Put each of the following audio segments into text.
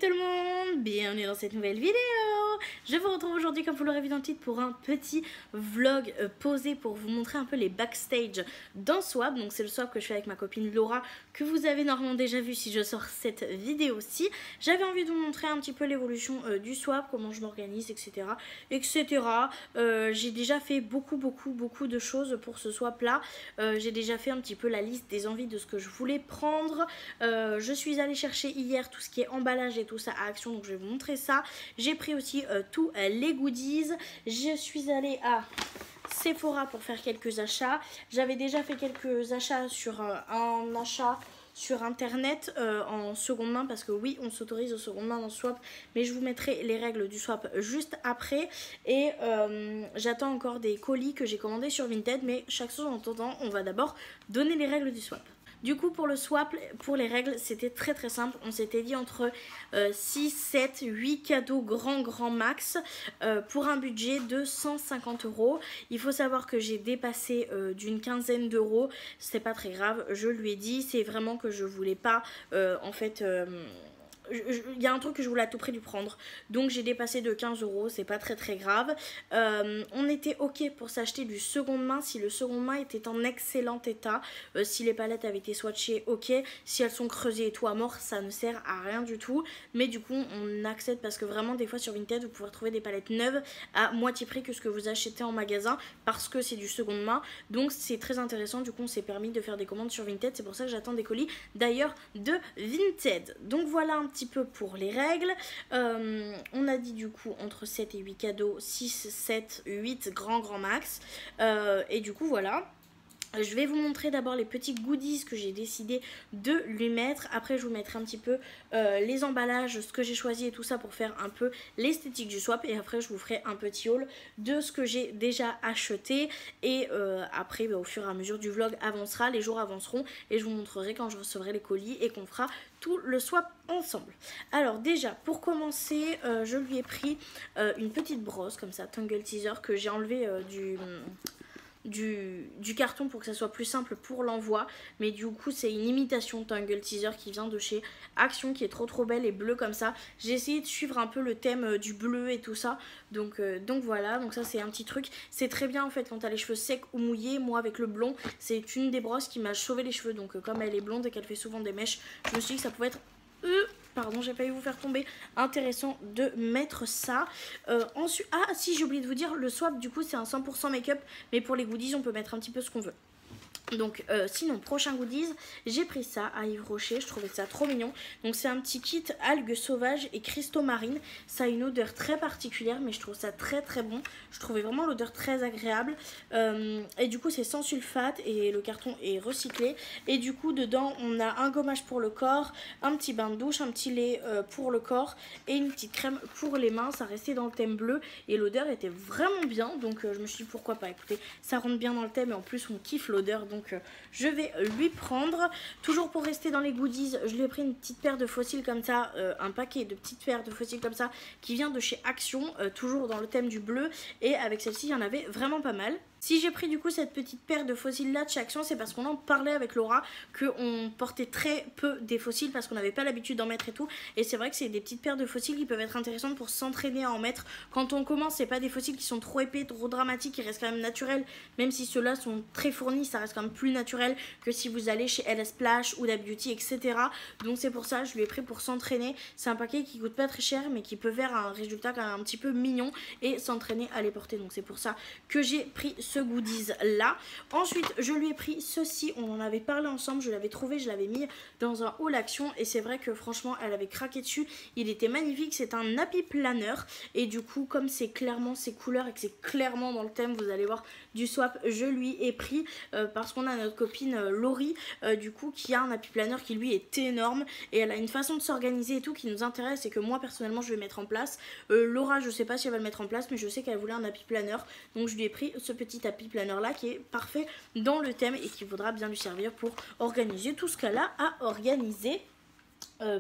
tout le monde, bienvenue dans cette nouvelle vidéo. Je vous retrouve aujourd'hui, comme vous l'aurez vu dans le titre, pour un petit vlog posé pour vous montrer un peu les backstage d'un swap. Donc c'est le swap que je fais avec ma copine Laura, que vous avez normalement déjà vu si je sors cette vidéo-ci. J'avais envie de vous montrer un petit peu l'évolution du swap, comment je m'organise, etc. J'ai déjà fait beaucoup de choses pour ce swap là. J'ai déjà fait un petit peu la liste des envies de ce que je voulais prendre. Je suis allée chercher hier tout ce qui est emballage et tout ça à Action, donc je vais vous montrer ça. J'ai pris aussi tous les goodies. Je suis allée à Sephora pour faire quelques achats. J'avais déjà fait quelques achats sur un achat sur internet en seconde main, parce que oui, on s'autorise au seconde main dans swap, mais je vous mettrai les règles du swap juste après. Et j'attends encore des colis que j'ai commandés sur Vinted, mais chaque chose en temps, on va d'abord donner les règles du swap. Du coup, pour le swap, pour les règles, c'était très simple. On s'était dit entre 6, 7, 8 cadeaux grand max pour un budget de 150 €. Il faut savoir que j'ai dépassé d'une quinzaine d'euros. C'est pas très grave, je lui ai dit. C'est vraiment que je voulais pas, il y a un truc que je voulais à tout prix lui prendre, donc j'ai dépassé de 15 €, c'est pas très grave. On était ok pour s'acheter du seconde main si le seconde main était en excellent état, si les palettes avaient été swatchées, ok, si elles sont creusées et tout à mort, ça ne sert à rien du tout, mais du coup on accepte, parce que vraiment des fois sur Vinted vous pouvez retrouver des palettes neuves à moitié prix que ce que vous achetez en magasin, parce que c'est du seconde main, donc c'est très intéressant. Du coup on s'est permis de faire des commandes sur Vinted, c'est pour ça que j'attends des colis d'ailleurs de Vinted. Donc voilà un petit peu pour les règles. On a dit du coup entre 7 et 8 cadeaux, 6, 7, 8 grand max. Et du coup voilà. Je vais vous montrer d'abord les petits goodies que j'ai décidé de lui mettre. Après je vous mettrai un petit peu les emballages, ce que j'ai choisi et tout ça pour faire un peu l'esthétique du swap. Et après je vous ferai un petit haul de ce que j'ai déjà acheté. Et après au fur et à mesure du vlog avancera, les jours avanceront. Et je vous montrerai quand je recevrai les colis et qu'on fera tout le swap ensemble. Alors déjà pour commencer, je lui ai pris une petite brosse comme ça, Tangle Teaser, que j'ai enlevé du carton pour que ça soit plus simple pour l'envoi, mais du coup c'est une imitation Tangle Teaser qui vient de chez Action, qui est trop belle et bleue comme ça. J'ai essayé de suivre un peu le thème du bleu et tout ça, donc voilà, donc ça c'est un petit truc, c'est très bien en fait quand t'as les cheveux secs ou mouillés. Moi avec le blond, c'est une des brosses qui m'a sauvé les cheveux, donc comme elle est blonde et qu'elle fait souvent des mèches, je me suis dit que ça pouvait être pardon, j'ai failli vous faire tomber, intéressant de mettre ça. Ensuite, ah si, j'ai oublié de vous dire, le swap du coup c'est un 100% make-up, mais pour les goodies on peut mettre un petit peu ce qu'on veut. Donc sinon, prochain goodies, j'ai pris ça à Yves Rocher, je trouvais ça trop mignon. Donc c'est un petit kit algues sauvages et cristaux marines. Ça a une odeur très particulière, mais je trouve ça très bon. Je trouvais vraiment l'odeur très agréable. Et du coup c'est sans sulfate et le carton est recyclé. Et du coup dedans on a un gommage pour le corps, un petit bain de douche, un petit lait pour le corps et une petite crème pour les mains. Ça restait dans le thème bleu et l'odeur était vraiment bien. Donc je me suis dit pourquoi pas, écoutez, ça rentre bien dans le thème et en plus on kiffe l'odeur. Donc je vais lui prendre. Toujours pour rester dans les goodies, je lui ai pris une petite paire de fossiles comme ça, un paquet de petites paires de fossiles comme ça qui vient de chez Action, toujours dans le thème du bleu, et avec celle-ci il y en avait vraiment pas mal. Si j'ai pris du coup cette petite paire de fossiles là de chez Action, c'est parce qu'on en parlait avec Laura, qu'on portait très peu des fossiles parce qu'on n'avait pas l'habitude d'en mettre et tout. Et c'est vrai que c'est des petites paires de fossiles qui peuvent être intéressantes pour s'entraîner à en mettre. Quand on commence, c'est pas des fossiles qui sont trop épais, trop dramatiques, qui restent quand même naturels. Même si ceux-là sont très fournis, ça reste quand même plus naturel que si vous allez chez LS Splash ou Da Beauty, etc. Donc c'est pour ça, je lui ai pris pour s'entraîner. C'est un paquet qui coûte pas très cher, mais qui peut faire un résultat quand même un petit peu mignon et s'entraîner à les porter. Donc c'est pour ça que j'ai pris ce goodies là. Ensuite je lui ai pris ceci, on en avait parlé ensemble, je l'avais trouvé, je l'avais mis dans un haul Action et c'est vrai que franchement elle avait craqué dessus, il était magnifique. C'est un happy planner et du coup comme c'est clairement ses couleurs et que c'est clairement dans le thème, vous allez voir, du swap, je lui ai pris parce qu'on a notre copine Laurie du coup qui a un happy planner qui lui est énorme et elle a une façon de s'organiser et tout qui nous intéresse et que moi personnellement je vais mettre en place. Laura, je sais pas si elle va le mettre en place, mais je sais qu'elle voulait un happy planner, donc je lui ai pris ce petit happy planner là qui est parfait dans le thème et qui voudra bien lui servir pour organiser tout ce qu'elle a à organiser.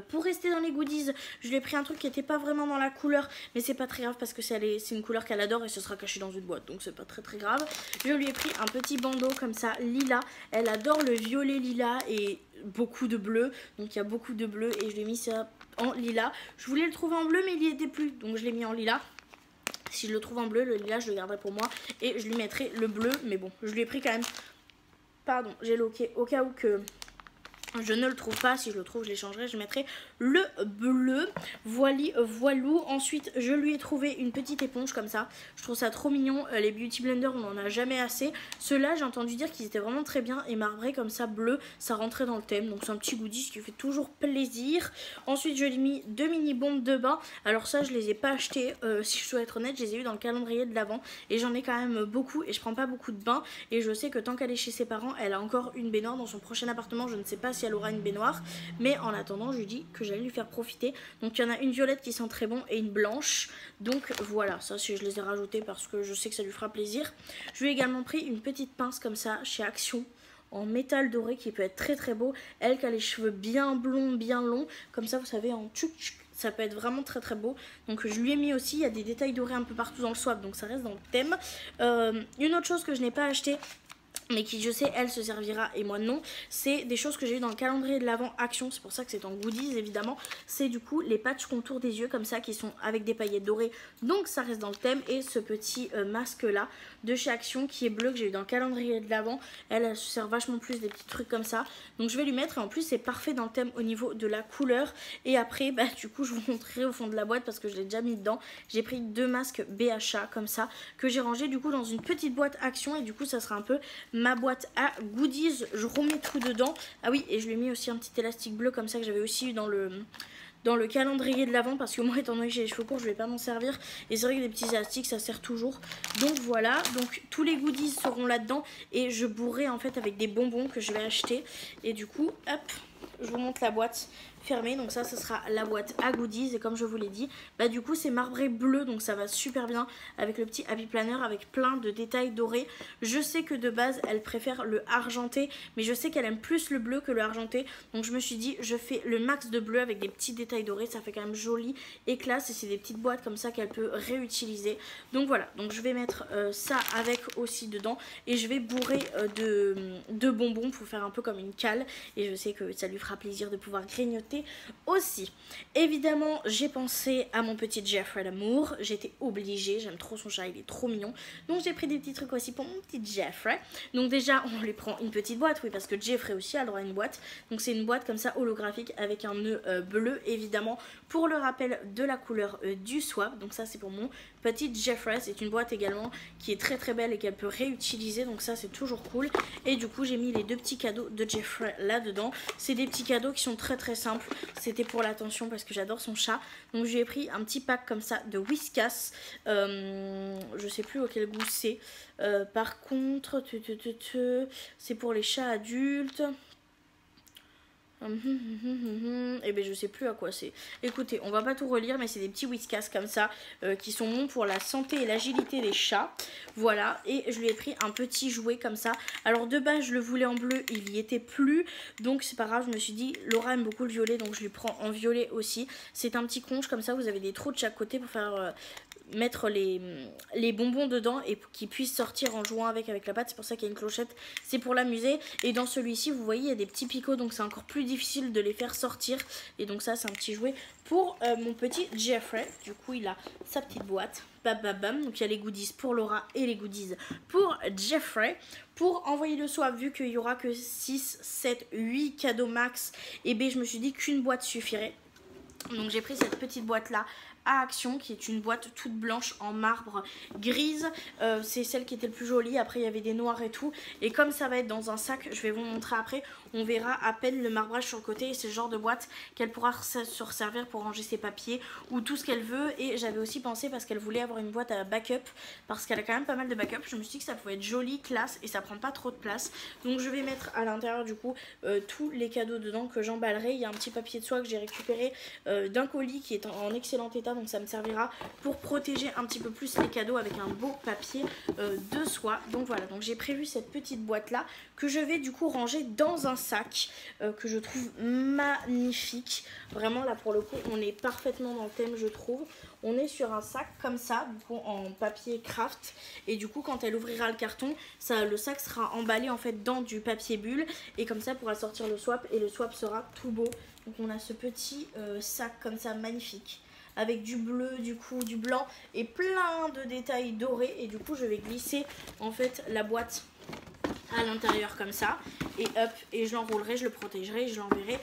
Pour rester dans les goodies, je lui ai pris un truc qui n'était pas vraiment dans la couleur, mais c'est pas très grave parce que c'est une couleur qu'elle adore et ce sera caché dans une boîte, donc c'est pas très grave. Je lui ai pris un petit bandeau comme ça, lilas. Elle adore le violet lilas et beaucoup de bleu, donc il y a beaucoup de bleu et je lui ai mis ça en lilas. Je voulais le trouver en bleu mais il n'y était plus, donc je l'ai mis en lilas. Si je le trouve en bleu, le lilas je le garderai pour moi et je lui mettrai le bleu, mais bon, je lui ai pris quand même, pardon, j'ai loqué au cas où que je ne le trouve pas. Si je le trouve, je l'échangerai, je mettrai le bleu. Voilou. Ensuite, je lui ai trouvé une petite éponge comme ça. Je trouve ça trop mignon. Les Beauty Blender, on n'en a jamais assez. Ceux-là, j'ai entendu dire qu'ils étaient vraiment très bien. Et marbré comme ça, bleu, ça rentrait dans le thème. Donc c'est un petit goodies qui fait toujours plaisir. Ensuite, je lui ai mis 2 mini bombes de bain. Alors ça, je les ai pas achetées. Si je dois être honnête, je les ai eu dans le calendrier de l'Avent. Et j'en ai quand même beaucoup. Et je prends pas beaucoup de bains. Et je sais que tant qu'elle est chez ses parents, elle a encore une baignoire dans son prochain appartement. Je ne sais pas si elle aura une baignoire, mais en attendant je lui dis que j'allais lui faire profiter. Donc il y en a une violette qui sent très bon et une blanche, donc voilà, ça je les ai rajoutées parce que je sais que ça lui fera plaisir. Je lui ai également pris une petite pince comme ça chez Action en métal doré qui peut être très très beau. Elle qui a les cheveux bien blonds, bien longs, comme ça vous savez, en tchouc tchouc, ça peut être vraiment très très beau. Donc je lui ai mis aussi, il y a des détails dorés un peu partout dans le swap, donc ça reste dans le thème. Une autre chose que je n'ai pas acheté mais qui je sais elle se servira et moi non, c'est des choses que j'ai eu dans le calendrier de l'Avent Action, c'est pour ça que c'est en goodies évidemment. C'est du coup les patchs contour des yeux comme ça qui sont avec des paillettes dorées, donc ça reste dans le thème. Et ce petit masque là de chez Action qui est bleu que j'ai eu dans le calendrier de l'Avent, elle se sert vachement plus des petits trucs comme ça, donc je vais lui mettre. Et en plus c'est parfait dans le thème au niveau de la couleur. Et après bah du coup je vous montrerai au fond de la boîte parce que je l'ai déjà mis dedans. J'ai pris 2 masques BHA comme ça que j'ai rangé du coup dans une petite boîte Action, et du coup ça sera un peu ma boîte à goodies. Je remets tout dedans. Ah oui, et je lui ai mis aussi un petit élastique bleu comme ça que j'avais aussi eu dans le calendrier de l'Avent, parce que moi étant donné que j'ai les cheveux courts je vais pas m'en servir, et c'est vrai que des petits élastiques ça sert toujours. Donc voilà, donc tous les goodies seront là dedans, et je bourrerai en fait avec des bonbons que je vais acheter. Et du coup hop, je vous montre la boîte fermée. Donc ça, ce sera la boîte à goodies. Et comme je vous l'ai dit, bah du coup c'est marbré bleu, donc ça va super bien avec le petit happy planner avec plein de détails dorés. Je sais que de base elle préfère le argenté, mais je sais qu'elle aime plus le bleu que le argenté, donc je me suis dit je fais le max de bleu avec des petits détails dorés, ça fait quand même joli et classe, et c'est des petites boîtes comme ça qu'elle peut réutiliser. Donc voilà, donc je vais mettre ça avec aussi dedans, et je vais bourrer de bonbons pour faire un peu comme une cale, et je sais que ça lui fera plaisir de pouvoir grignoter aussi. Évidemment j'ai pensé à mon petit Jeffrey d'amour, j'étais obligée, j'aime trop son chat, il est trop mignon, donc j'ai pris des petits trucs aussi pour mon petit Jeffrey. Donc déjà on lui prend une petite boîte, oui, parce que Jeffrey aussi a le droit à une boîte. Donc c'est une boîte comme ça holographique avec un nœud bleu évidemment pour le rappel de la couleur du swap. Donc ça c'est pour mon petit Jeffrey. C'est une boîte également qui est très très belle et qu'elle peut réutiliser, donc ça c'est toujours cool. Et du coup j'ai mis les 2 petits cadeaux de Jeffrey là dedans. C'est des petits cadeaux qui sont très très simples, c'était pour l'attention parce que j'adore son chat. Donc je lui ai pris un petit pack comme ça de Whiskas, je sais plus auquel goût c'est, par contre c'est pour les chats adultes. Et ben je sais plus à quoi c'est. Écoutez, on va pas tout relire, mais c'est des petits Whiskas comme ça qui sont bons pour la santé et l'agilité des chats. Voilà, et je lui ai pris un petit jouet comme ça. Alors de base je le voulais en bleu, il y était plus, donc c'est pas grave, je me suis dit Laura aime beaucoup le violet, donc je lui prends en violet aussi. C'est un petit conche comme ça, vous avez des trous de chaque côté pour faire mettre les bonbons dedans et qu'ils puissent sortir en jouant avec la pâte. C'est pour ça qu'il y a une clochette, c'est pour l'amuser. Et dans celui-ci vous voyez il y a des petits picots, donc c'est encore plus difficile de les faire sortir. Et donc ça c'est un petit jouet pour mon petit Jeffrey. Du coup il a sa petite boîte, bam bam bam. Donc il y a les goodies pour Laura et les goodies pour Jeffrey. Pour envoyer le swap, vu qu'il y aura que 6, 7, 8 cadeaux max, et bien je me suis dit qu'une boîte suffirait. Donc j'ai pris cette petite boîte là à Action, qui est une boîte toute blanche en marbre grise. C'est celle qui était le plus jolie. Après il y avait des noirs et tout, et comme ça va être dans un sac, je vais vous montrer après, on verra à peine le marbrage sur le côté. Et c'est le genre de boîte qu'elle pourra se resservir pour ranger ses papiers ou tout ce qu'elle veut. Et j'avais aussi pensé, parce qu'elle voulait avoir une boîte à backup, parce qu'elle a quand même pas mal de backup, je me suis dit que ça pouvait être joli, classe, et ça prend pas trop de place. Donc je vais mettre à l'intérieur du coup tous les cadeaux dedans que j'emballerai. Il y a un petit papier de soie que j'ai récupéré d'un colis qui est en excellent état, résultat, donc ça me servira pour protéger un petit peu plus les cadeaux avec un beau papier de soie. Donc voilà, donc j'ai prévu cette petite boîte là que je vais du coup ranger dans un sac que je trouve magnifique. Vraiment là pour le coup on est parfaitement dans le thème, je trouve. On est sur un sac comme ça, du coup en papier craft, et du coup quand elle ouvrira le carton, le sac sera emballé en fait dans du papier bulle, et comme ça elle pourra sortir le swap, et le swap sera tout beau. Donc on a ce petit sac comme ça magnifique, avec du bleu, du coup du blanc et plein de détails dorés, et du coup je vais glisser en fait la boîte à l'intérieur comme ça, et hop, et je l'enroulerai, je le protégerai, je l'enverrai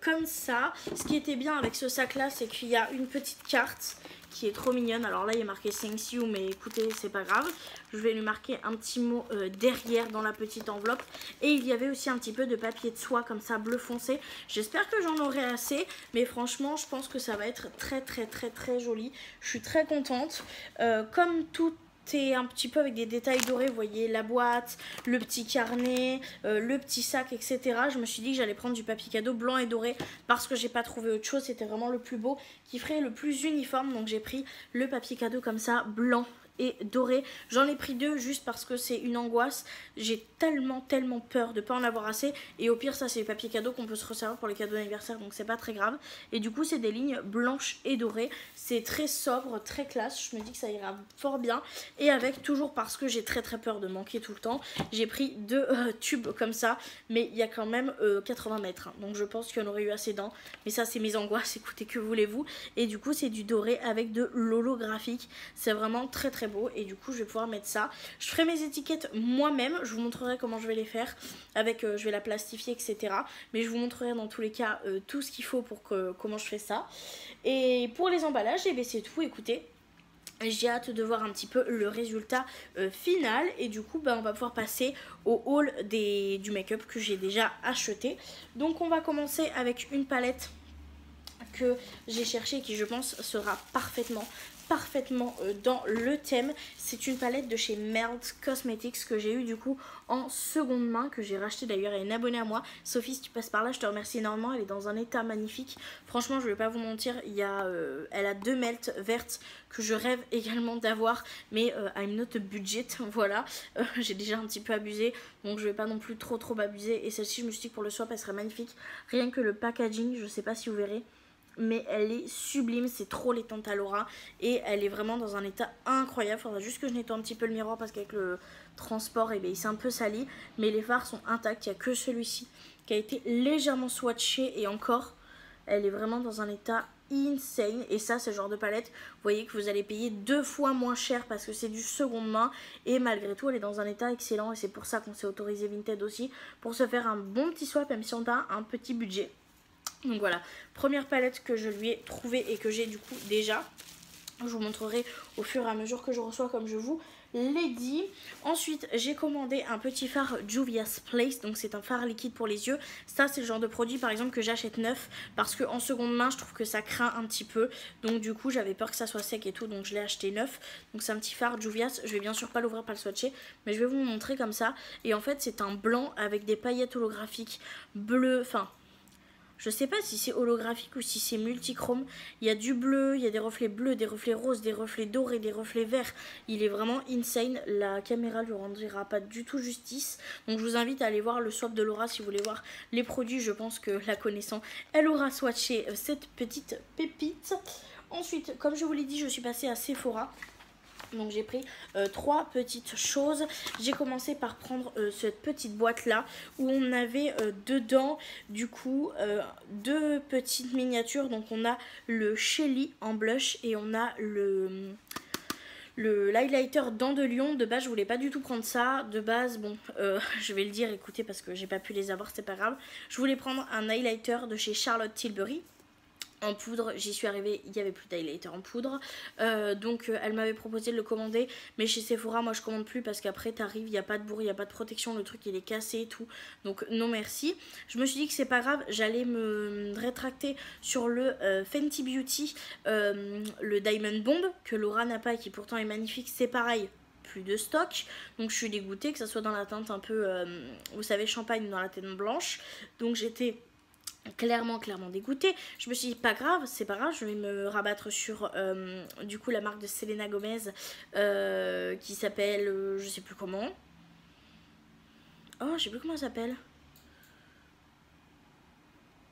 comme ça. Ce qui était bien avec ce sac là, c'est qu'il y a une petite carte qui est trop mignonne. Alors là il y a marqué thank you, mais écoutez c'est pas grave, je vais lui marquer un petit mot derrière dans la petite enveloppe. Et il y avait aussi un petit peu de papier de soie comme ça bleu foncé. J'espère que j'en aurai assez, mais franchement je pense que ça va être très joli. Je suis très contente, comme tout un petit peu avec des détails dorés, vous voyez la boîte, le petit carnet, le petit sac, etc. Je me suis dit que j'allais prendre du papier cadeau blanc et doré parce que j'ai pas trouvé autre chose, c'était vraiment le plus beau qui ferait le plus uniforme, donc j'ai pris le papier cadeau comme ça, blanc et doré. J'en ai pris 2 juste parce que c'est une angoisse, j'ai tellement peur de pas en avoir assez, et au pire ça c'est les papiers cadeaux qu'on peut se resservir pour les cadeaux d'anniversaire, donc c'est pas très grave. Et du coup c'est des lignes blanches et dorées, c'est très sobre, très classe, je me dis que ça ira fort bien. Et avec, toujours parce que j'ai très peur de manquer tout le temps, j'ai pris 2 tubes comme ça, mais il y a quand même 80 mètres, hein, donc je pense qu'il y en aurait eu assez d'un, mais ça c'est mes angoisses, écoutez, que voulez-vous. Et du coup c'est du doré avec de l'holographique, c'est vraiment très beau, et du coup je vais pouvoir mettre ça. Je ferai mes étiquettes moi-même, je vous montrerai comment je vais les faire, avec je vais la plastifier, etc. Mais je vous montrerai dans tous les cas tout ce qu'il faut pour comment je fais ça. Et pour les emballages, et bien c'est tout, écoutez. J'ai hâte de voir un petit peu le résultat final, et du coup on va pouvoir passer au haul du make-up que j'ai déjà acheté. Donc on va commencer avec une palette que j'ai cherchée et qui je pense sera parfaitement dans le thème. C'est une palette de chez Melt Cosmetics que j'ai eu du coup en seconde main, que j'ai racheté d'ailleurs à une abonnée à moi. Sophie, si tu passes par là, je te remercie énormément, elle est dans un état magnifique. Franchement je vais pas vous mentir, elle a 2 melts vertes que je rêve également d'avoir, mais à une note budget, voilà. J'ai déjà un petit peu abusé, donc je vais pas non plus trop abuser. Et celle-ci je me suis dit que pour le swap elle serait magnifique, rien que le packaging, je sais pas si vous verrez, mais elle est sublime, c'est trop les teintes à Laura, et elle est vraiment dans un état incroyable. Faudra juste que je nettoie un petit peu le miroir parce qu'avec le transport, il s'est un peu sali, mais les fards sont intacts. Il n'y a que celui-ci qui a été légèrement swatché, et encore elle est vraiment dans un état insane. Et ça c'est le genre de palette, vous voyez, que vous allez payer 2 fois moins cher parce que c'est du seconde main, et malgré tout elle est dans un état excellent. Et c'est pour ça qu'on s'est autorisé Vinted aussi, pour se faire un bon petit swap même si on a un petit budget. Donc voilà, première palette que je lui ai trouvée et que j'ai du coup déjà. Je vous montrerai au fur et à mesure que je reçois, comme je vous l'ai dit. Ensuite j'ai commandé un petit fard Juvia's Place, donc c'est un fard liquide pour les yeux. Ça c'est le genre de produit par exemple que j'achète neuf, parce que en seconde main je trouve que ça craint un petit peu, donc du coup j'avais peur que ça soit sec et tout, donc je l'ai acheté neuf. Donc c'est un petit fard Juvia's, je vais bien sûr pas l'ouvrir, pas le swatcher, mais je vais vous montrer comme ça. Et en fait c'est un blanc avec des paillettes holographiques bleues, enfin je sais pas si c'est holographique ou si c'est multichrome. Il y a du bleu, il y a des reflets bleus, des reflets roses, des reflets dorés, des reflets verts. Il est vraiment insane. La caméra ne lui rendra pas du tout justice. Donc je vous invite à aller voir le swap de Laura si vous voulez voir les produits. Je pense que la connaissant, elle aura swatché cette petite pépite. Ensuite, comme je vous l'ai dit, je suis passée à Sephora. Donc j'ai pris 3 petites choses. J'ai commencé par prendre cette petite boîte là, où on avait dedans du coup 2 petites miniatures. Donc on a le Shelly en blush, et on a l'highlighter Dents de Lion. De base je voulais pas du tout prendre ça. De base bon je vais le dire, écoutez, parce que j'ai pas pu les avoir, c'est pas grave. Je voulais prendre un highlighter de chez Charlotte Tilbury en poudre. J'y suis arrivée, il n'y avait plus d'highlighter en poudre, donc elle m'avait proposé de le commander, mais chez Sephora moi je commande plus parce qu'après t'arrives, il n'y a pas de bourre, il n'y a pas de protection, le truc il est cassé et tout, donc non merci. Je me suis dit que c'est pas grave, j'allais me rétracter sur le Fenty Beauty, le Diamond Bomb que Laura n'a pas et qui pourtant est magnifique. C'est pareil, plus de stock, donc je suis dégoûtée que ça soit dans la teinte un peu vous savez, champagne, dans la teinte blanche. Donc j'étais clairement dégoûtée. Je me suis dit pas grave, c'est pas grave, je vais me rabattre sur du coup la marque de Selena Gomez qui s'appelle je sais plus comment. Oh, je sais plus comment elle s'appelle.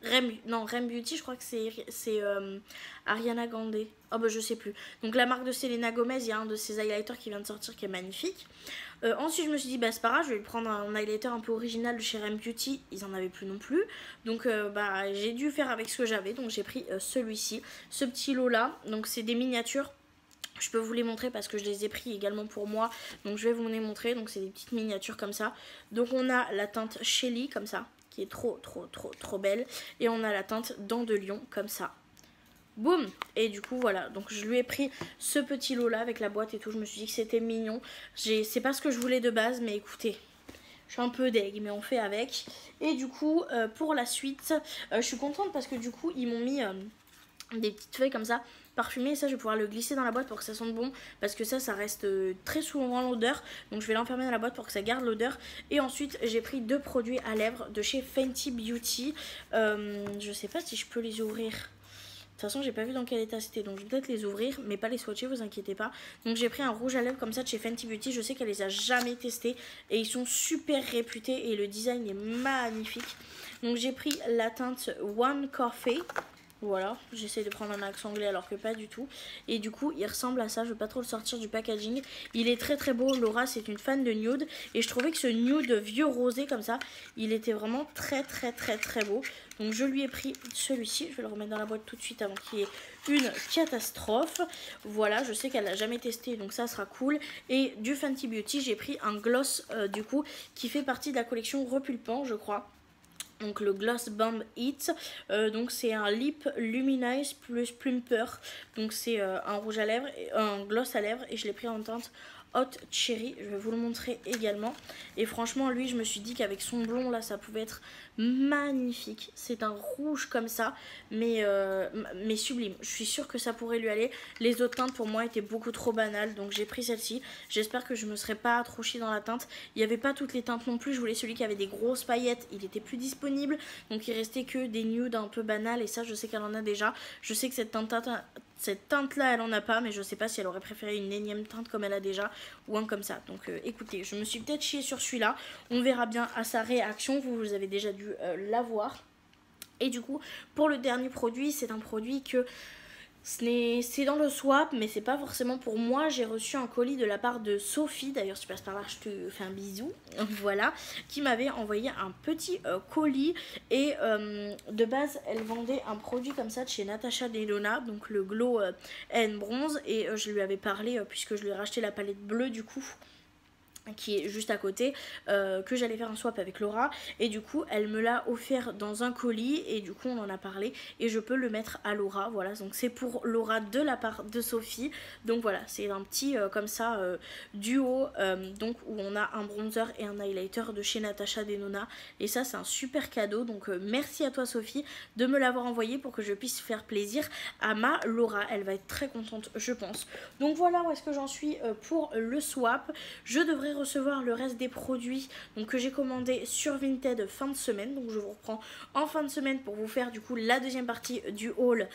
Rem Beauty, je crois que c'est Ariana Grande. Oh bah je sais plus. Donc la marque de Selena Gomez, il y a un de ses highlighters qui vient de sortir qui est magnifique. Ensuite je me suis dit bah c'est pas grave, je vais prendre un highlighter un peu original de chez Rem Beauty. Ils en avaient plus non plus. Donc bah j'ai dû faire avec ce que j'avais. Donc j'ai pris celui-ci, ce petit lot là. Donc c'est des miniatures. Je peux vous les montrer parce que je les ai pris également pour moi. Donc je vais vous les montrer. Donc c'est des petites miniatures comme ça. Donc on a la teinte Shelly comme ça, qui est trop belle. Et on a la teinte Dents de Lion comme ça. Boum. Et du coup voilà, donc je lui ai pris ce petit lot là avec la boîte et tout. Je me suis dit que c'était mignon. C'est pas ce que je voulais de base, mais écoutez, je suis un peu deg, mais on fait avec. Et du coup pour la suite, je suis contente parce que du coup ils m'ont mis des petites feuilles comme ça parfumées, et ça je vais pouvoir le glisser dans la boîte pour que ça sente bon, parce que ça reste très souvent l'odeur, donc je vais l'enfermer dans la boîte pour que ça garde l'odeur. Et ensuite j'ai pris 2 produits à lèvres de chez Fenty Beauty. Je sais pas si je peux les ouvrir. De toute façon j'ai pas vu dans quel état c'était, donc je vais peut-être les ouvrir mais pas les swatcher, vous inquiétez pas. Donc j'ai pris un rouge à lèvres comme ça de chez Fenty Beauty. Je sais qu'elle les a jamais testés et ils sont super réputés et le design est magnifique. Donc j'ai pris la teinte One Coffee. Voilà, j'essaie de prendre un accent anglais alors que pas du tout. Et du coup il ressemble à ça, je veux pas trop le sortir du packaging. Il est très beau, Laura c'est une fan de nude. Et je trouvais que ce nude vieux rosé comme ça, il était vraiment très beau. Donc je lui ai pris celui-ci, je vais le remettre dans la boîte tout de suite avant qu'il y ait une catastrophe. Voilà, je sais qu'elle l'a jamais testé donc ça sera cool. Et du Fenty Beauty j'ai pris un gloss du coup qui fait partie de la collection Repulpant je crois. Donc le Gloss Bomb Hit, donc c'est un Lip Luminize plus Plumper. Donc c'est un rouge à lèvres, un gloss à lèvres et je l'ai pris en teinte Hot Cherry. Je vais vous le montrer également. Et franchement lui je me suis dit qu'avec son blond là ça pouvait être magnifique. C'est un rouge comme ça mais sublime. Je suis sûre que ça pourrait lui aller. Les autres teintes pour moi étaient beaucoup trop banales donc j'ai pris celle-ci. J'espère que je me serais pas trop chiée dans la teinte. Il n'y avait pas toutes les teintes non plus. Je voulais celui qui avait des grosses paillettes. Il était plus disponible. Donc il restait que des nudes un peu banales et ça je sais qu'elle en a déjà. Je sais que cette teinte là elle en a pas, mais je sais pas si elle aurait préféré une énième teinte comme elle a déjà ou un comme ça. Donc écoutez, je me suis peut-être chiée sur celui-là. On verra bien à sa réaction. Vous avez déjà dû l'avoir. Et du coup pour le dernier produit, c'est un produit que c'est dans le swap mais c'est pas forcément pour moi. J'ai reçu un colis de la part de Sophie, d'ailleurs si tu passes par là je te fais un bisou, voilà, qui m'avait envoyé un petit colis. Et de base elle vendait un produit comme ça de chez Natasha Denona, donc le Glow and Bronze. Et je lui avais parlé puisque je lui ai racheté la palette bleue du coup qui est juste à côté, que j'allais faire un swap avec Laura. Et du coup elle me l'a offert dans un colis et du coup on en a parlé et je peux le mettre à Laura. Voilà, donc c'est pour Laura de la part de Sophie. Donc voilà, c'est un petit comme ça duo donc où on a un bronzer et un highlighter de chez Natasha Denona. Et ça c'est un super cadeau, donc merci à toi Sophie de me l'avoir envoyé pour que je puisse faire plaisir à ma Laura. Elle va être très contente je pense. Donc voilà où est-ce que j'en suis pour le swap. Je devrais recevoir le reste des produits donc, que j'ai commandé sur Vinted fin de semaine. Donc je vous reprends en fin de semaine pour vous faire du coup la deuxième partie du haul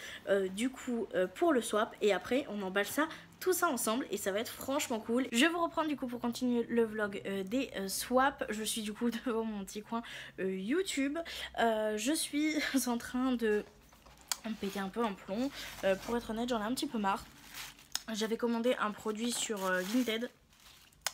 pour le swap. Et après on emballe ça tout ça ensemble et ça va être franchement cool. Je vais vous reprendre du coup pour continuer le vlog des swaps. Je suis du coup devant mon petit coin YouTube. Je suis en train de péter un peu un plomb. Pour être honnête j'en ai un petit peu marre. J'avais commandé un produit sur Vinted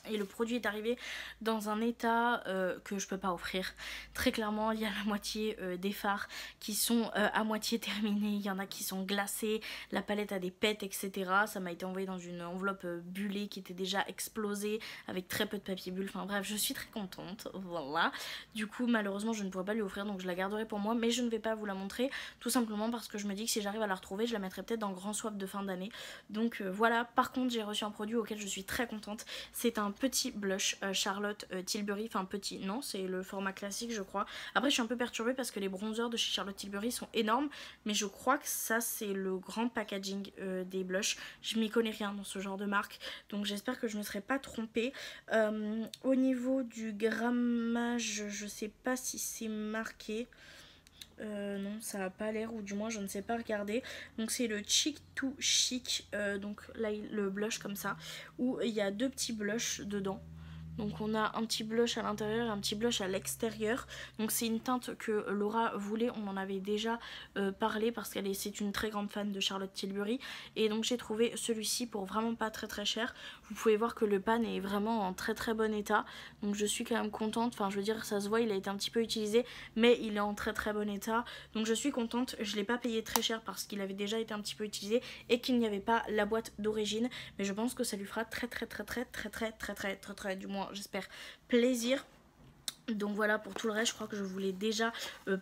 et le produit est arrivé dans un état que je peux pas offrir. Très clairement il y a la moitié des fards qui sont à moitié terminés, il y en a qui sont glacés, la palette a des pets etc. Ça m'a été envoyé dans une enveloppe bullée qui était déjà explosée avec très peu de papier bulle. Enfin bref, je suis très contente, voilà. Du coup malheureusement je ne pourrai pas lui offrir donc je la garderai pour moi, mais je ne vais pas vous la montrer tout simplement parce que je me dis que si j'arrive à la retrouver je la mettrai peut-être dans le grand swap de fin d'année. Donc voilà. Par contre j'ai reçu un produit auquel je suis très contente. C'est un petit blush Charlotte Tilbury, enfin petit non c'est le format classique je crois. Après je suis un peu perturbée parce que les bronzers de chez Charlotte Tilbury sont énormes, mais je crois que ça c'est le grand packaging des blushs. Je m'y connais rien dans ce genre de marque donc j'espère que je ne me serai pas trompée. Au niveau du grammage je sais pas si c'est marqué. Non, ça a pas l'air, ou du moins je ne sais pas regarder. Donc c'est le Chic to Chic, donc là le blush comme ça, où il y a 2 petits blushs dedans. Donc on a un petit blush à l'intérieur et un petit blush à l'extérieur. Donc c'est une teinte que Laura voulait, on en avait déjà parlé parce c'est une très grande fan de Charlotte Tilbury. Et donc j'ai trouvé celui-ci pour vraiment pas très cher. Vous pouvez voir que le pan est vraiment en très bon état. Donc je suis quand même contente, enfin je veux dire ça se voit, il a été un petit peu utilisé mais il est en très bon état. Donc je suis contente, je l'ai pas payé très cher parce qu'il avait déjà été un petit peu utilisé et qu'il n'y avait pas la boîte d'origine. Mais je pense que ça lui fera très du moins j'espère plaisir. Donc voilà, pour tout le reste je crois que je vous l'ai déjà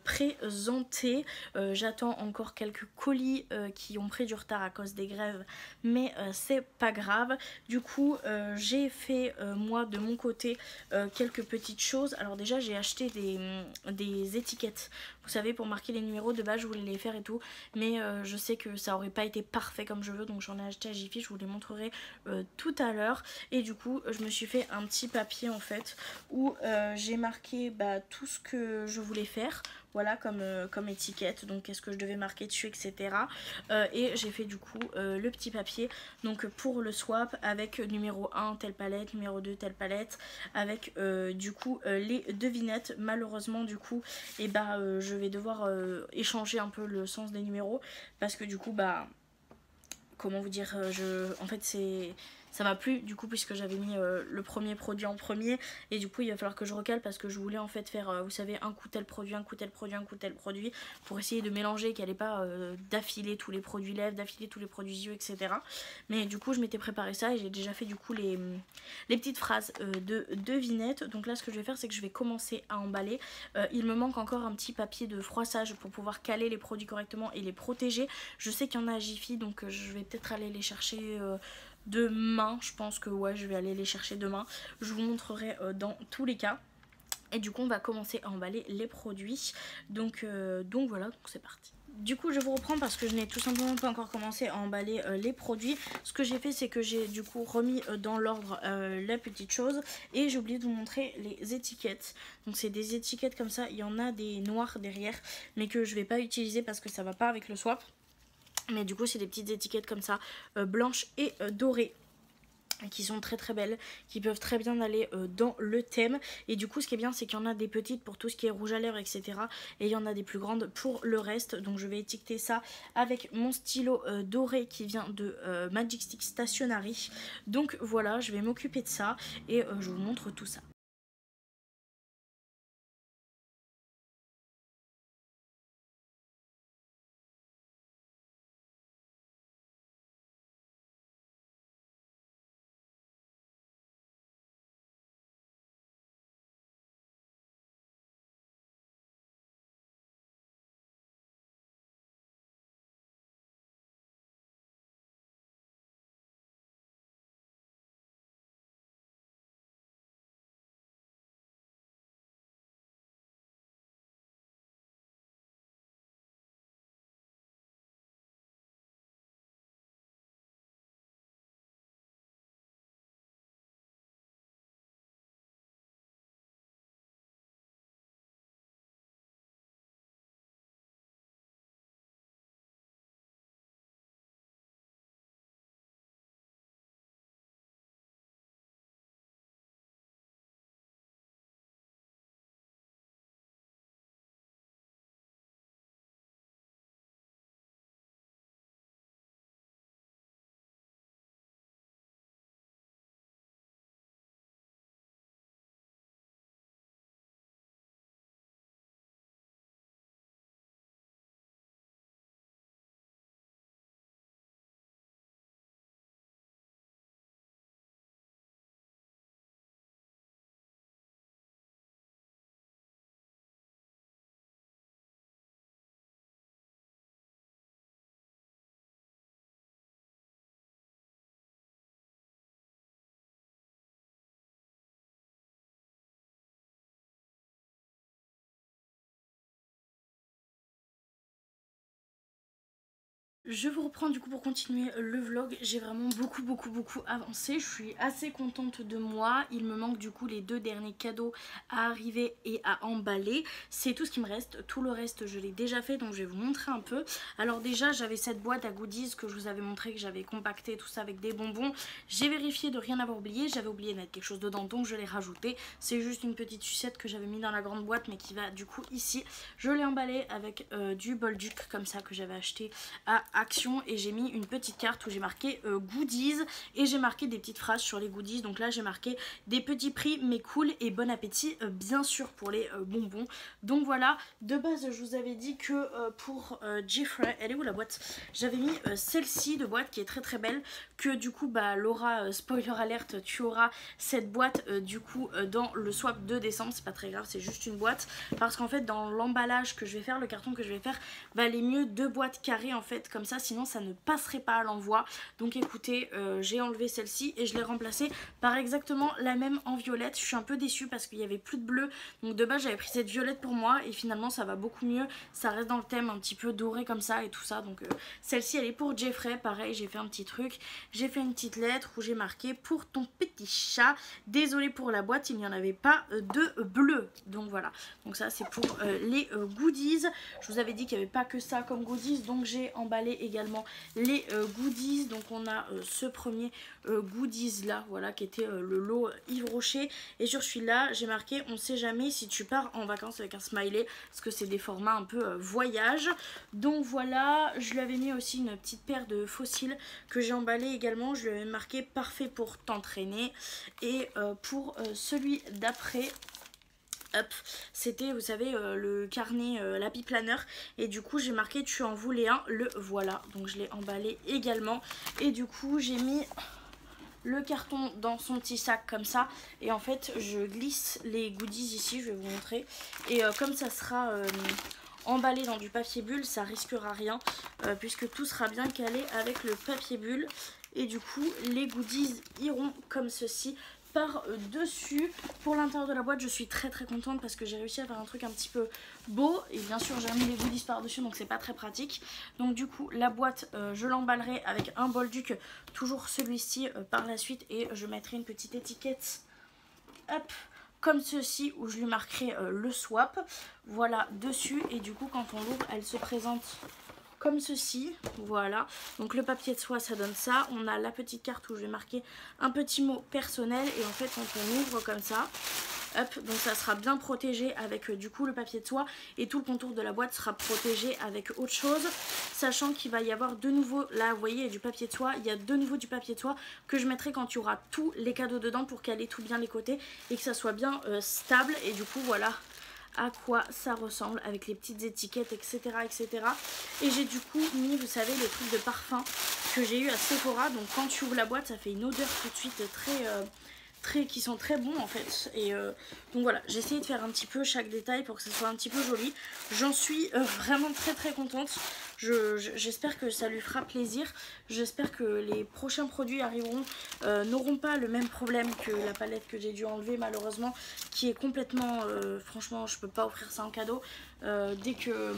présenté. J'attends encore quelques colis qui ont pris du retard à cause des grèves, mais c'est pas grave. Du coup j'ai fait moi de mon côté quelques petites choses. Alors déjà j'ai acheté des étiquettes, vous savez, pour marquer les numéros. De base je voulais les faire et tout, mais je sais que ça aurait pas été parfait comme je veux, donc j'en ai acheté à Jiffy, je vous les montrerai tout à l'heure. Et du coup je me suis fait un petit papier en fait où j'ai marqué tout ce que je voulais faire, voilà, comme étiquette, donc qu'est-ce que je devais marquer dessus, etc. Et j'ai fait du coup le petit papier, donc pour le swap avec numéro 1 telle palette, numéro 2 telle palette, avec du coup les devinettes. Malheureusement du coup je vais devoir échanger un peu le sens des numéros parce que du coup comment vous dire, en fait ça m'a plu du coup puisque j'avais mis le premier produit en premier, et du coup il va falloir que je recale parce que je voulais en fait faire vous savez, un coup tel produit, un coup tel produit, un coup tel produit, pour essayer de mélanger, qu'elle n'ait pas d'affiler tous les produits lèvres, d'affiler tous les produits yeux, etc. Mais du coup je m'étais préparé ça et j'ai déjà fait du coup les petites phrases de devinettes. Donc là ce que je vais faire c'est que je vais commencer à emballer. Il me manque encore un petit papier de froissage pour pouvoir caler les produits correctement et les protéger. Je sais qu'il y en a à Jiffy, donc je vais peut-être aller les chercher demain. Je pense que ouais, je vais aller les chercher demain. Je vous montrerai dans tous les cas. Et du coup on va commencer à emballer les produits. Donc voilà, donc c'est parti. Du coup je vous reprends parce que je n'ai tout simplement pas encore commencé à emballer les produits. Ce que j'ai fait c'est que j'ai du coup remis dans l'ordre la petite chose. Et j'ai oublié de vous montrer les étiquettes. Donc c'est des étiquettes comme ça, il y en a des noires derrière, mais que je vais pas utiliser parce que ça va pas avec le swap. Mais du coup c'est des petites étiquettes comme ça, blanches et dorées, qui sont très belles, qui peuvent très bien aller dans le thème. Et du coup ce qui est bien c'est qu'il y en a des petites pour tout ce qui est rouge à lèvres, etc. Et il y en a des plus grandes pour le reste. Donc je vais étiqueter ça avec mon stylo doré qui vient de Magic Stick Stationery. Donc voilà, je vais m'occuper de ça et je vous montre tout ça. Je vous reprends du coup pour continuer le vlog. J'ai vraiment beaucoup avancé. Je suis assez contente de moi. Il me manque du coup les 2 derniers cadeaux à arriver et à emballer. C'est tout ce qui me reste. Tout le reste je l'ai déjà fait, donc je vais vous montrer un peu. Alors déjà j'avais cette boîte à goodies que je vous avais montré, que j'avais compacté tout ça avec des bonbons. J'ai vérifié de rien avoir oublié. J'avais oublié de mettre quelque chose dedans, donc je l'ai rajouté. C'est juste une petite sucette que j'avais mis dans la grande boîte mais qui va du coup ici. Je l'ai emballé avec du Bolduc comme ça que j'avais acheté à Action, et j'ai mis une petite carte où j'ai marqué goodies, et j'ai marqué des petites phrases sur les goodies. Donc là j'ai marqué des petits prix mais cool et bon appétit bien sûr pour les bonbons. Donc voilà, de base je vous avais dit que pour Jeffrey, elle est où la boîte, j'avais mis celle-ci de boîte qui est très belle, que du coup bah Laura, spoiler alerte, tu auras cette boîte du coup dans le swap de décembre. C'est pas très grave, c'est juste une boîte, parce qu'en fait dans l'emballage que je vais faire, le carton que je vais faire, va aller mieux 2 boîtes carrées en fait, comme ça, sinon ça ne passerait pas à l'envoi. Donc écoutez, j'ai enlevé celle-ci et je l'ai remplacée par exactement la même en violette. Je suis un peu déçue parce qu'il n'y avait plus de bleu, donc de base j'avais pris cette violette pour moi et finalement ça va beaucoup mieux, ça reste dans le thème un petit peu doré comme ça et tout ça. Donc celle-ci elle est pour Jeffrey, pareil j'ai fait un petit truc, j'ai fait une petite lettre où j'ai marqué pour ton petit chat, désolé pour la boîte, il n'y en avait pas de bleu. Donc voilà, donc ça c'est pour les goodies. Je vous avais dit qu'il n'y avait pas que ça comme goodies, donc j'ai emballé également les goodies. Donc on a ce premier goodies là, voilà, qui était le lot Yves Rocher, et sur celui-là j'ai marqué on sait jamais si tu pars en vacances, avec un smiley, parce que c'est des formats un peu voyage. Donc voilà, je lui avais mis aussi une petite paire de fossiles que j'ai emballé également, je lui avais marqué parfait pour t'entraîner. Et pour celui d'après, c'était, vous savez, le carnet l'happy planner, et du coup j'ai marqué tu en voulais un, le voilà. Donc je l'ai emballé également, et du coup j'ai mis le carton dans son petit sac comme ça, et en fait je glisse les goodies ici, je vais vous montrer, et comme ça sera emballé dans du papier bulle, ça risquera rien puisque tout sera bien calé avec le papier bulle, et du coup les goodies iront comme ceci par dessus. Pour l'intérieur de la boîte je suis très contente parce que j'ai réussi à faire un truc un petit peu beau, et bien sûr j'ai mis les goodies par dessus, donc c'est pas très pratique. Donc du coup la boîte je l'emballerai avec un Bolduc, toujours celui-ci par la suite, et je mettrai une petite étiquette hop comme ceci où je lui marquerai le swap, voilà, dessus. Et du coup quand on l'ouvre elle se présente comme ceci, voilà. Donc le papier de soie ça donne ça, on a la petite carte où je vais marquer un petit mot personnel, et en fait quand on ouvre comme ça, hop, donc ça sera bien protégé avec du coup le papier de soie, et tout le contour de la boîte sera protégé avec autre chose, sachant qu'il va y avoir de nouveau, là vous voyez il y a du papier de soie, il y a de nouveau du papier de soie que je mettrai quand il y aura tous les cadeaux dedans pour caler tout bien les côtés et que ça soit bien stable. Et du coup voilà à quoi ça ressemble avec les petites étiquettes, etc. Et j'ai du coup mis, vous savez, les trucs de parfum que j'ai eu à Sephora. Donc quand tu ouvres la boîte ça fait une odeur tout de suite qui sont très bons en fait. Et donc voilà, j'ai essayé de faire un petit peu chaque détail pour que ça soit un petit peu joli. J'en suis vraiment très contente. J'espère que ça lui fera plaisir. J'espère que les prochains produits arriveront, n'auront pas le même problème que la palette que j'ai dû enlever malheureusement, qui est complètement, franchement je peux pas offrir ça en cadeau. Dès que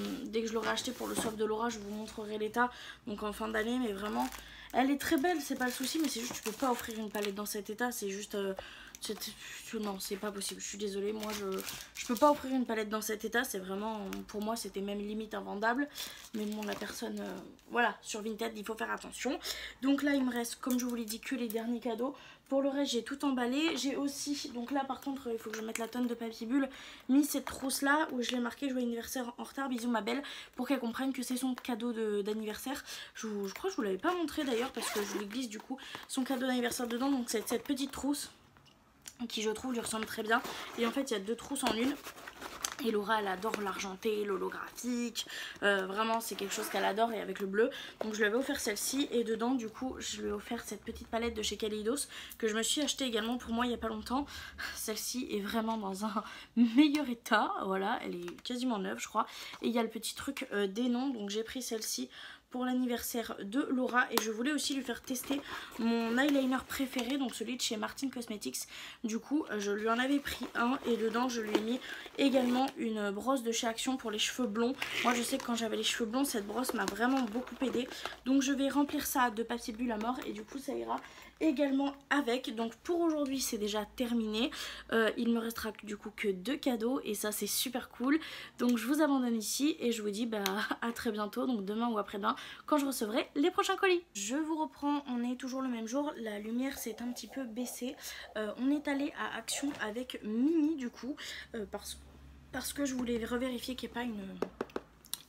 je l'aurai acheté pour le swap de Laura, je vous montrerai l'état, donc en fin d'année. Mais vraiment elle est très belle, c'est pas le souci, mais c'est juste tu peux pas offrir une palette dans cet état, c'est juste non, c'est pas possible, je suis désolée, moi je peux pas offrir une palette dans cet état, c'est vraiment, pour moi c'était même limite invendable. Mais bon, la personne, voilà, sur Vinted il faut faire attention. Donc là il me reste, comme je vous l'ai dit, que les derniers cadeaux. Pour le reste j'ai tout emballé. J'ai aussi, donc là par contre il faut que je mette la tonne de papier bulle, mis cette trousse là où je l'ai marqué joyeux anniversaire en retard, bisous ma belle, pour qu'elle comprenne que c'est son cadeau d'anniversaire. Je crois que je vous l'avais pas montré d'ailleurs parce que je lui glisse du coup son cadeau d'anniversaire dedans. Donc c'est cette petite trousse qui je trouve lui ressemble très bien, et en fait il y a 2 trousses en une. Et Laura elle adore l'argenté, l'holographique, vraiment c'est quelque chose qu'elle adore, et avec le bleu. Donc je lui avais offert celle-ci, et dedans du coup je lui ai offert cette petite palette de chez Kaleidos que je me suis acheté également pour moi il n'y a pas longtemps. Celle-ci est vraiment dans un meilleur état, voilà, elle est quasiment neuve je crois. Et il y a le petit truc des noms, donc j'ai pris celle-ci pour l'anniversaire de Laura et je voulais aussi lui faire tester mon eyeliner préféré, donc celui de chez Martin Cosmetics. Du coup je lui en avais pris un et dedans je lui ai mis également une brosse de chez Action pour les cheveux blonds. Moi je sais que quand j'avais les cheveux blonds cette brosse m'a vraiment beaucoup aidé, donc je vais remplir ça de papier bulle à mort et du coup ça ira également avec. Donc pour aujourd'hui c'est déjà terminé, il me restera du coup que 2 cadeaux et ça c'est super cool. Donc je vous abandonne ici et je vous dis à très bientôt, donc demain ou après-demain quand je recevrai les prochains colis. Je vous reprends, on est toujours le même jour, la lumière s'est un petit peu baissée. On est allé à Action avec Mimi du coup parce que je voulais revérifier qu'il n'y ait pas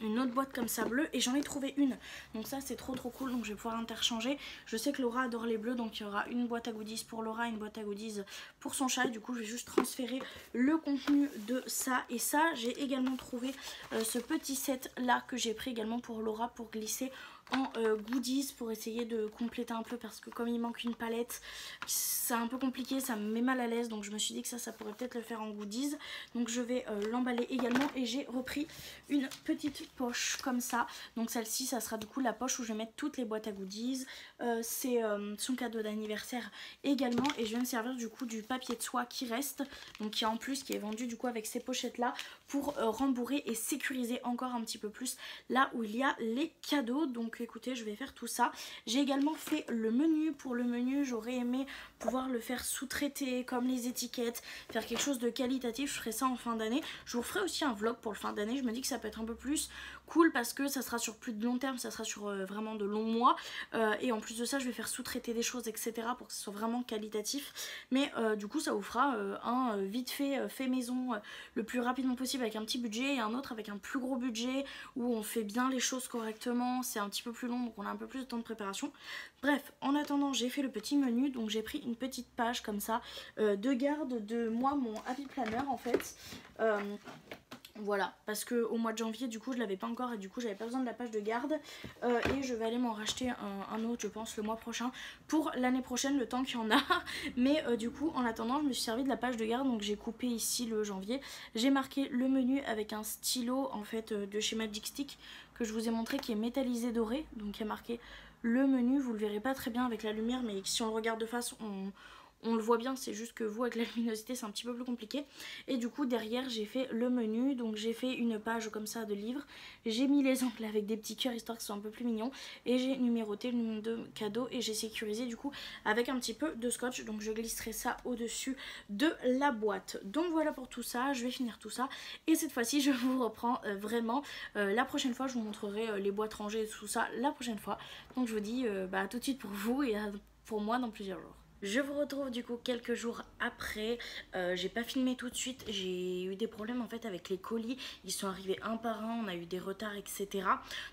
une autre boîte comme ça bleue et j'en ai trouvé une, donc ça c'est trop cool, donc je vais pouvoir interchanger. Je sais que Laura adore les bleus, donc il y aura une boîte à goodies pour Laura, une boîte à goodies pour son chat et du coup je vais juste transférer le contenu de ça. Et ça j'ai également trouvé ce petit set là que j'ai pris également pour Laura pour glisser en goodies pour essayer de compléter un peu parce que comme il manque une palette c'est un peu compliqué, ça me met mal à l'aise, donc je me suis dit que ça pourrait peut-être le faire en goodies, donc je vais l'emballer également. Et j'ai repris une petite poche comme ça, donc celle-ci ça sera du coup la poche où je vais mettre toutes les boîtes à goodies. C'est son cadeau d'anniversaire également et je vais me servir du coup du papier de soie qui reste, donc qui est vendu du coup avec ces pochettes là pour rembourrer et sécuriser encore un petit peu plus là où il y a les cadeaux. Donc écoutez, je vais faire tout ça. J'ai également fait le menu. Pour le menu j'aurais aimé pouvoir le faire sous-traiter comme les étiquettes, faire quelque chose de qualitatif. Je ferai ça en fin d'année. Je vous ferai aussi un vlog pour le fin d'année. Je me dis que ça peut être un peu plus cool parce que ça sera sur plus de long terme, ça sera sur vraiment de longs mois, et en plus de ça je vais faire sous-traiter des choses etc pour que ce soit vraiment qualitatif. Mais du coup ça vous fera un vite fait maison le plus rapidement possible avec un petit budget et un autre avec un plus gros budget où on fait bien les choses correctement. C'est un petit peu plus long donc on a un peu plus de temps de préparation. Bref, en attendant j'ai fait le petit menu, donc j'ai pris une petite page comme ça de garde de moi, mon happy planner en fait. Voilà, parce que au mois de janvier du coup je l'avais pas encore et du coup j'avais pas besoin de la page de garde, et je vais aller m'en racheter un autre je pense le mois prochain pour l'année prochaine, le temps qu'il y en a. Mais du coup en attendant je me suis servi de la page de garde, donc j'ai coupé ici le janvier, j'ai marqué le menu avec un stylo en fait de chez Magic Stick que je vous ai montré qui est métallisé doré, donc il y a marqué le menu. Vous le verrez pas très bien avec la lumière mais si on le regarde de face on le voit bien, c'est juste que vous avec la luminosité c'est un petit peu plus compliqué. Et du coup derrière j'ai fait le menu, donc j'ai fait une page comme ça de livres, j'ai mis les angles avec des petits cœurs histoire que ce soit un peu plus mignon, et j'ai numéroté le nombre de cadeaux et j'ai sécurisé du coup avec un petit peu de scotch, donc je glisserai ça au dessus de la boîte. Donc voilà pour tout ça, je vais finir tout ça et cette fois-ci je vous reprends vraiment la prochaine fois. Je vous montrerai les boîtes rangées et tout ça la prochaine fois, donc je vous dis à tout de suite pour vous et pour moi dans plusieurs jours. Je vous retrouve du coup quelques jours après. J'ai pas filmé tout de suite, j'ai eu des problèmes en fait avec les colis, ils sont arrivés un par un, on a eu des retards etc.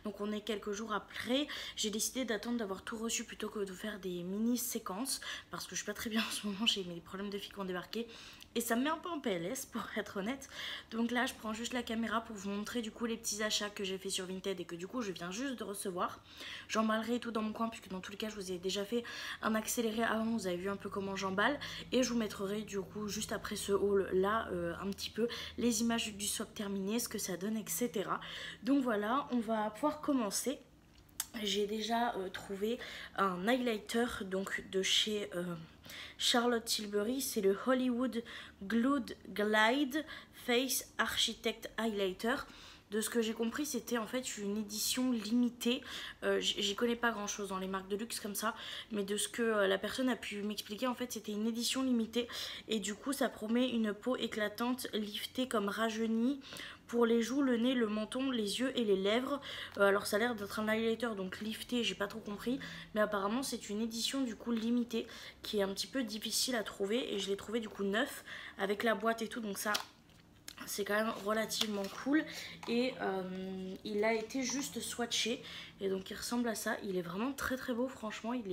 Donc on est quelques jours après. J'ai décidé d'attendre d'avoir tout reçu plutôt que de faire des mini séquences parce que je suis pas très bien en ce moment, j'ai mes problèmes de filles qui ont débarqué et ça me met un peu en PLS pour être honnête. Donc là je prends juste la caméra pour vous montrer du coup les petits achats que j'ai fait sur Vinted et que du coup je viens juste de recevoir. J'emballerai tout dans mon coin puisque dans tous les cas je vous ai déjà fait un accéléré avant, vous avez vu un peu comment j'emballe, et je vous mettrai du coup juste après ce haul là un petit peu les images du swap terminé, ce que ça donne etc. Donc voilà, on va pouvoir commencer. J'ai déjà trouvé un highlighter donc de chez Charlotte Tilbury, c'est le Hollywood Glued Glide Face Architect Highlighter. De ce que j'ai compris, c'était en fait une édition limitée. J'y connais pas grand chose dans les marques de luxe comme ça, mais de ce que la personne a pu m'expliquer, en fait c'était une édition limitée et du coup ça promet une peau éclatante, liftée comme rajeunie pour les joues, le nez, le menton, les yeux et les lèvres. Alors ça a l'air d'être un highlighter donc lifté, j'ai pas trop compris, mais apparemment c'est une édition du coup limitée qui est un petit peu difficile à trouver et je l'ai trouvé du coup neuf avec la boîte et tout, donc ça c'est quand même relativement cool. Et il a été juste swatché et donc il ressemble à ça. Il est vraiment très beau, franchement il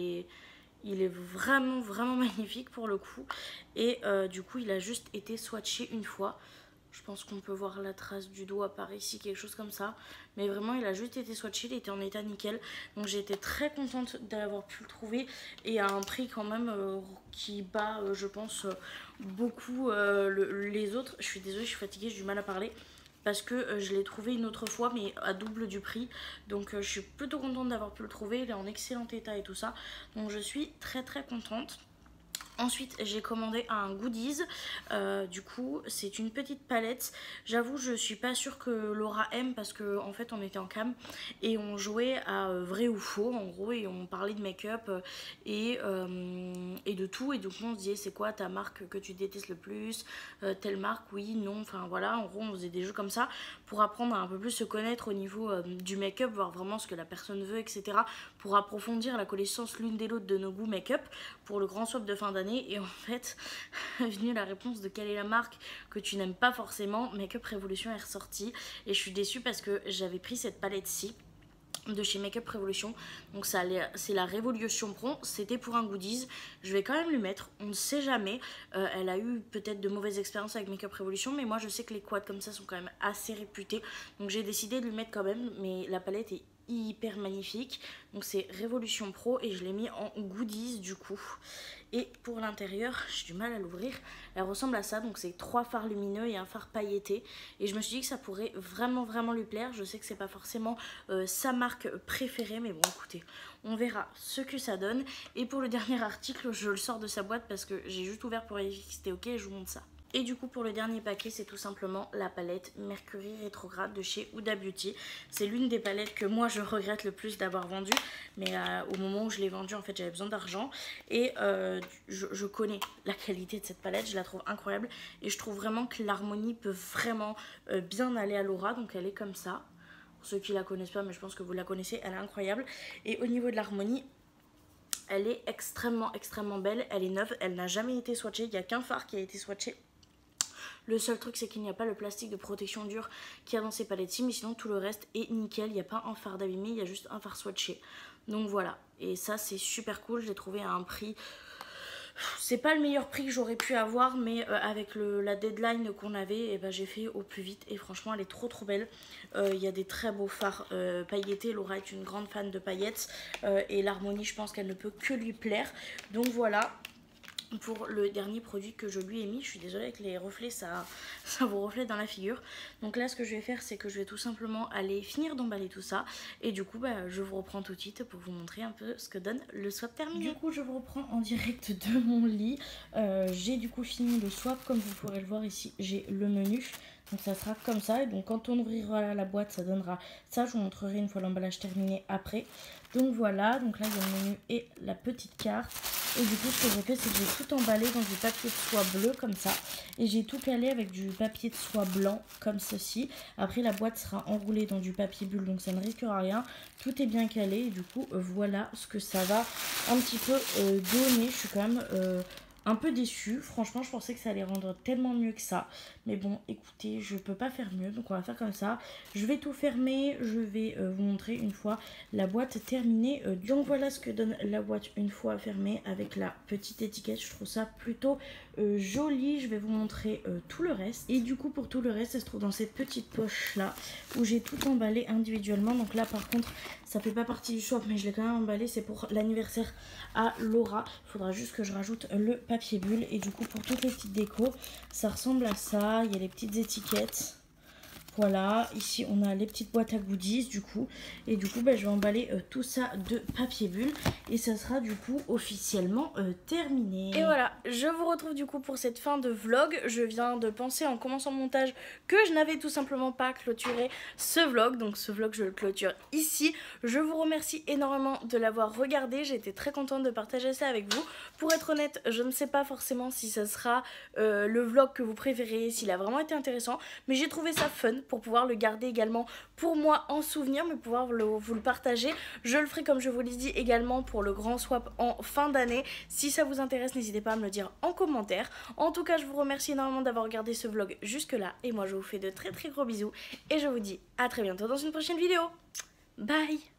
est vraiment magnifique pour le coup. Et du coup il a juste été swatché une fois. Je pense qu'on peut voir la trace du doigt par ici, quelque chose comme ça. Mais vraiment, il a juste été swatché, il était en état nickel. Donc j'ai été très contente d'avoir pu le trouver. Et à un prix quand même qui bat, je pense, beaucoup les autres. Je suis désolée, je suis fatiguée, j'ai du mal à parler. parce que je l'ai trouvé une autre fois mais à double du prix. Donc je suis plutôt contente d'avoir pu le trouver, il est en excellent état et tout ça. Donc je suis très contente. Ensuite j'ai commandé un goodies, du coup c'est une petite palette. J'avoue je suis pas sûre que Laura aime parce que en fait on était en cam et on jouait à vrai ou faux en gros, et on parlait de make-up et de tout, et donc on se disait c'est quoi ta marque que tu détestes le plus, telle marque oui, non, enfin voilà, en gros on faisait des jeux comme ça pour apprendre à un peu plus se connaître au niveau du make-up, voir vraiment ce que la personne veut, etc. pour approfondir la connaissance l'une des l'autre de nos goûts make-up pour le grand swap de fin d'année. Et en fait est venue la réponse de quelle est la marque que tu n'aimes pas forcément. Makeup Revolution est ressortie et je suis déçue parce que j'avais pris cette palette-ci de chez Makeup Revolution, donc c'est la Révolution Pro, c'était pour un goodies. Je vais quand même lui mettre, on ne sait jamais, elle a eu peut-être de mauvaises expériences avec Makeup Revolution, mais moi je sais que les quads comme ça sont quand même assez réputés, donc j'ai décidé de lui mettre quand même. Mais la palette est hyper magnifique, donc c'est Révolution Pro et je l'ai mis en goodies du coup. Et pour l'intérieur, j'ai du mal à l'ouvrir, elle ressemble à ça, donc c'est 3 fards lumineux et un fard pailleté, et je me suis dit que ça pourrait vraiment lui plaire. Je sais que c'est pas forcément sa marque préférée, mais bon écoutez, on verra ce que ça donne. Et pour le dernier article, je le sors de sa boîte parce que j'ai juste ouvert pour vérifier que c'était ok et je vous montre ça. Et du coup pour le dernier paquet, c'est tout simplement la palette Mercury Rétrograde de chez Huda Beauty. C'est l'une des palettes que moi je regrette le plus d'avoir vendue, mais au moment où je l'ai vendue en fait j'avais besoin d'argent, et je connais la qualité de cette palette, je la trouve incroyable et je trouve vraiment que l'harmonie peut vraiment bien aller à Laura. Donc elle est comme ça, pour ceux qui la connaissent pas, mais je pense que vous la connaissez, elle est incroyable. Et au niveau de l'harmonie, elle est extrêmement belle, elle est neuve, elle n'a jamais été swatchée, il n'y a qu'un fard qui a été swatché. Le seul truc c'est qu'il n'y a pas le plastique de protection dure qu'il y a dans ces palettes-ci, mais sinon tout le reste est nickel, il n'y a pas un fard abîmé, il y a juste un fard swatché. Donc voilà, et ça c'est super cool, je l'ai trouvé à un prix... C'est pas le meilleur prix que j'aurais pu avoir, mais avec la deadline qu'on avait, et ben, j'ai fait au plus vite et franchement elle est trop belle. Il y a des très beaux fards pailletés, Laura est une grande fan de paillettes et l'harmonie je pense qu'elle ne peut que lui plaire. Donc voilà pour le dernier produit que je lui ai mis. Je suis désolée avec les reflets, ça vous reflète dans la figure. Donc là ce que je vais faire c'est que je vais tout simplement aller finir d'emballer tout ça, et du coup je vous reprends tout de suite pour vous montrer un peu ce que donne le swap terminé. Du coup je vous reprends en direct de mon lit. J'ai du coup fini le swap, comme vous pourrez le voir ici j'ai le menu. Donc ça sera comme ça, et donc quand on ouvrira la boîte ça donnera ça, je vous montrerai une fois l'emballage terminé après. Donc voilà, donc là il y a le menu et la petite carte. Et du coup ce que j'ai fait c'est que j'ai tout emballé dans du papier de soie bleu comme ça, et j'ai tout calé avec du papier de soie blanc comme ceci. Après la boîte sera enroulée dans du papier bulle, donc ça ne risquera rien, tout est bien calé. Et du coup voilà ce que ça va un petit peu donner. Je suis quand même un peu déçue, franchement je pensais que ça allait rendre tellement mieux que ça, mais bon écoutez je peux pas faire mieux, donc on va faire comme ça. Je vais tout fermer, je vais vous montrer une fois la boîte terminée. Donc voilà ce que donne la boîte une fois fermée avec la petite étiquette, je trouve ça plutôt joli. Je vais vous montrer tout le reste, et du coup pour tout le reste ça se trouve dans cette petite poche là où j'ai tout emballé individuellement. Donc là par contre ça fait pas partie du swap, mais je l'ai quand même emballé, c'est pour l'anniversaire à Laura. Il faudra juste que je rajoute le papier bulle. Et du coup pour toutes les petites décos ça ressemble à ça, il y a les petites étiquettes. Voilà, ici on a les petites boîtes à goodies du coup. Et du coup je vais emballer tout ça de papier bulle, et ça sera du coup officiellement terminé. Et voilà, je vous retrouve du coup pour cette fin de vlog. Je viens de penser en commençant le montage que je n'avais tout simplement pas clôturé ce vlog. Donc ce vlog je le clôture ici. Je vous remercie énormément de l'avoir regardé, j'ai été très contente de partager ça avec vous. Pour être honnête, je ne sais pas forcément si ça sera le vlog que vous préférez, s'il a vraiment été intéressant, mais j'ai trouvé ça fun pour pouvoir le garder également pour moi en souvenir, mais pouvoir vous le partager. Je le ferai comme je vous l'ai dit également pour le grand swap en fin d'année. Si ça vous intéresse, n'hésitez pas à me le dire en commentaire. En tout cas je vous remercie énormément d'avoir regardé ce vlog jusque là, et moi je vous fais de très gros bisous et je vous dis à très bientôt dans une prochaine vidéo. Bye.